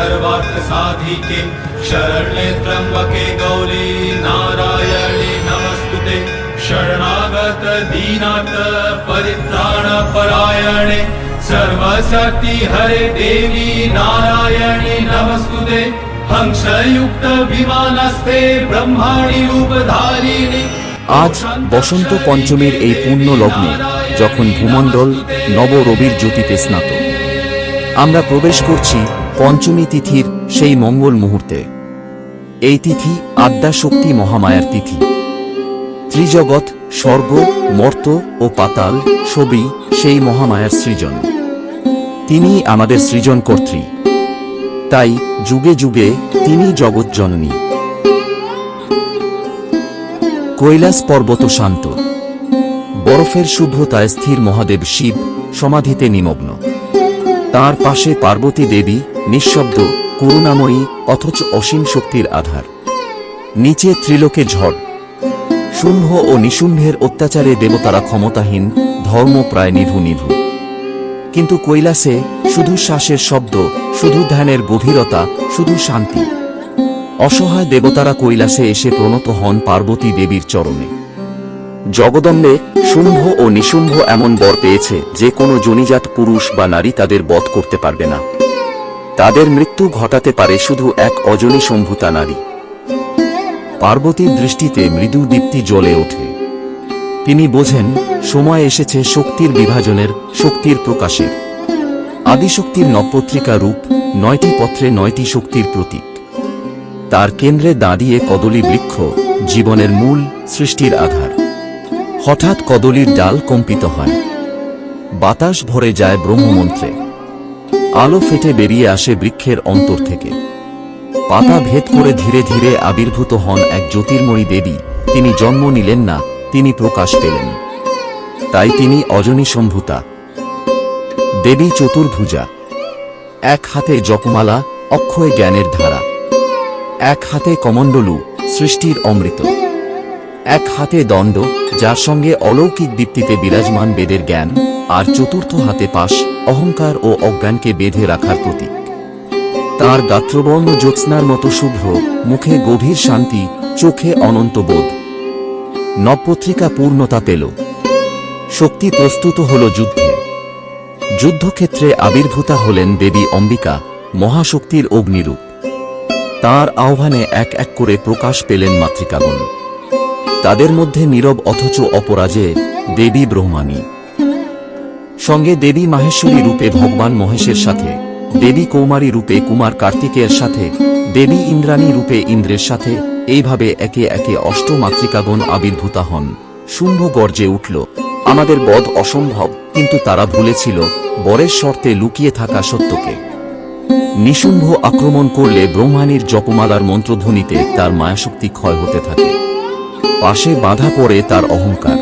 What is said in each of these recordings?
सर्वार्थ साधिके शरण्ये त्र्यंबके गौरी नारायणे नमस्तुते शरणागत दीनाथ परित्राण परायणे सर्वशक्ति हरे देवी नारायणे नमस्तुते हंसयुक्त विमानस्ते ब्रह्माणि रूपधारिणी। আজ বসন্ত পঞ্চমীর এই পূর্ণ লগ্নে যখন ভূমণ্ডল নব রবির জ্যোতিতে স্নাত, আমরা প্রবেশ করছি পঞ্চমী তিথির সেই মঙ্গল মুহূর্তে। এই তিথি আদ্যা শক্তি মহামায়ার তিথি। ত্রিজগৎ স্বর্গ মর্ত ও পাতাল সবই সেই মহামায়ার সৃজন। তিনি আমাদের সৃজনকর্ত্রী, তাই যুগে যুগে তিনি জগৎ জননী। কৈলাস পর্বত শান্ত, বরফের শুভ্রতায় স্থির মহাদেব শিব সমাধিতে নিমগ্ন। তার পাশে পার্বতী দেবী নিঃশব্দ করুণাময়ী অথচ অসীম শক্তির আধার। নিচে ত্রিলোকে ঝড়, শুম্ভ ও নিশুম্ভের অত্যাচারে দেবতারা ক্ষমতাহীন, ধর্ম প্রায় নিভু নিভু। কিন্তু কৈলাসে শুধু শ্বাসের শব্দ, শুধু ধ্যানের গভীরতা, শুধু শান্তি। অসহায় দেবতারা কৈলাসে এসে প্রণত হন পার্বতী দেবীর চরণে। জগদম্বে শুম্ভ ও নিশুম্ভ এমন বর পেয়েছে যে কোনো জনিজাত পুরুষ বা নারী তাদের বধ করতে পারবে না। তাদের মৃত্যু ঘটাতে পারে শুধু এক অজনী সম্ভূতা নারী। পার্বতীর দৃষ্টিতে মৃদু দীপ্তি জ্বলে ওঠে। তিনি বোঝেন সময় এসেছে শক্তির বিভাজনের, শক্তির প্রকাশের। আদিশক্তির নবপত্রিকা রূপ, 9টি পত্রে 9টি শক্তির প্রতীক। তার কেন্দ্রে দাঁড়িয়ে কদলী বৃক্ষ, জীবনের মূল, সৃষ্টির আধার। হঠাৎ কদলীর ডাল কম্পিত হয়, বাতাস ভরে যায় ব্রহ্মমন্ত্রে। আলো ফেটে বেরিয়ে আসে বৃক্ষের অন্তর থেকে। পাতা ভেদ করে ধীরে ধীরে আবির্ভূত হন এক জ্যোতির্ময়ী দেবী। তিনি জন্ম নিলেন না, তিনি প্রকাশ পেলেন। তাই তিনি অজনী সম্ভূতা। দেবী চতুর্ভুজা, এক হাতে জপমালা, অক্ষয় জ্ঞানের ধারা। এক হাতে কমণ্ডলু, সৃষ্টির অমৃত। এক হাতে দণ্ড, যার সঙ্গে অলৌকিক দীপ্তিতে বিরাজমান বেদের জ্ঞান। আর চতুর্থ হাতে পাশ, অহংকার ও অজ্ঞানকে বেঁধে রাখার প্রতীক। তার গাত্রবর্ণ জ্যোৎস্নার মতো শুভ্র, মুখে গভীর শান্তি, চোখে অনন্ত বোধ। নবপত্রিকা পূর্ণতা পেল। শক্তি প্রস্তুত হল যুদ্ধে। যুদ্ধক্ষেত্রে আবির্ভূতা হলেন দেবী অম্বিকা, মহাশক্তির অগ্নিরূপ। তার আহ্বানে এক এক করে প্রকাশ পেলেন মাতৃকাগণ। তাদের মধ্যে নীরব অথচ অপরাজেয় দেবী ব্রহ্মাণী, সঙ্গে দেবী মাহেশ্বরী রূপে ভগবান মহেশের সাথে, দেবী কৌমারী রূপে কুমার কার্তিকের সাথে, দেবী ইন্দ্রাণী রূপে ইন্দ্রের সাথে। এইভাবে একে একে অষ্টমাতৃকাগণ আবির্ভূতা হন। শুম্ভ গর্জে উঠল, আমাদের বধ অসম্ভব। কিন্তু তারা ভুলেছিল বরের শর্তে লুকিয়ে থাকা সত্যকে। নিশুম্ভ আক্রমণ করলে ব্রহ্মাণীর জপমালার মন্ত্রধ্বনিতে তার মায়াশক্তি ক্ষয় হতে থাকে। পাশে বাধা পড়ে তার অহংকার।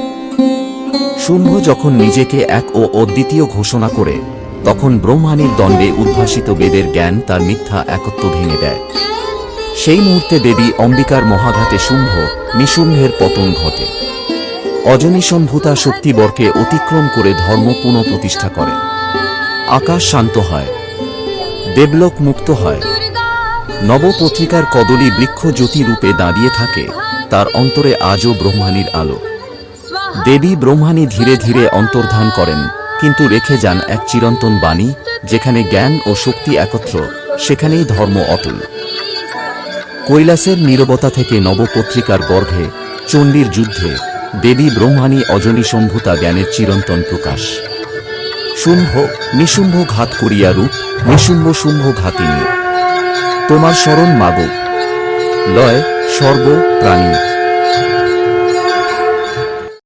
শুম্ভ যখন নিজেকে এক ও অদ্বিতীয় ঘোষণা করে, তখন ব্রহ্মাণীর দণ্ডে উদ্ভাসিত বেদের জ্ঞান তার মিথ্যা একত্ব ভেঙে দেয়। সেই মুহূর্তে দেবী অম্বিকার মহাঘাতে শুম্ভ নিশুম্ভের পতন ঘটে। অজনী সম্ভূতা শক্তিবরকে অতিক্রম করে ধর্ম পুনঃপ্রতিষ্ঠা করে। আকাশ শান্ত হয়, দেবলোক মুক্ত হয়। নবপত্রিকার কদলী বৃক্ষ জ্যোতি রূপে দাঁড়িয়ে থাকে, তার অন্তরে আজও ব্রহ্মাণীর আলো। দেবী ব্রহ্মাণী ধীরে ধীরে অন্তর্ধান করেন, কিন্তু রেখে যান এক চিরন্তন বাণী, যেখানে জ্ঞান ও শক্তি একত্র, সেখানেই ধর্ম অটল। কৈলাসের নীরবতা থেকে নবপত্রিকার গর্ভে, চণ্ডীর যুদ্ধে, দেবী ব্রহ্মাণী অজনী সম্ভূতা জ্ঞানের চিরন্তন প্রকাশ। শুম্ভ নিশুম্ভ ঘাত করিয়া রূপ, নিশুম্ভ শুম্ভ ঘাতিনী। তোমার শরণ মাগো, লয় সর্ব প্রাণী।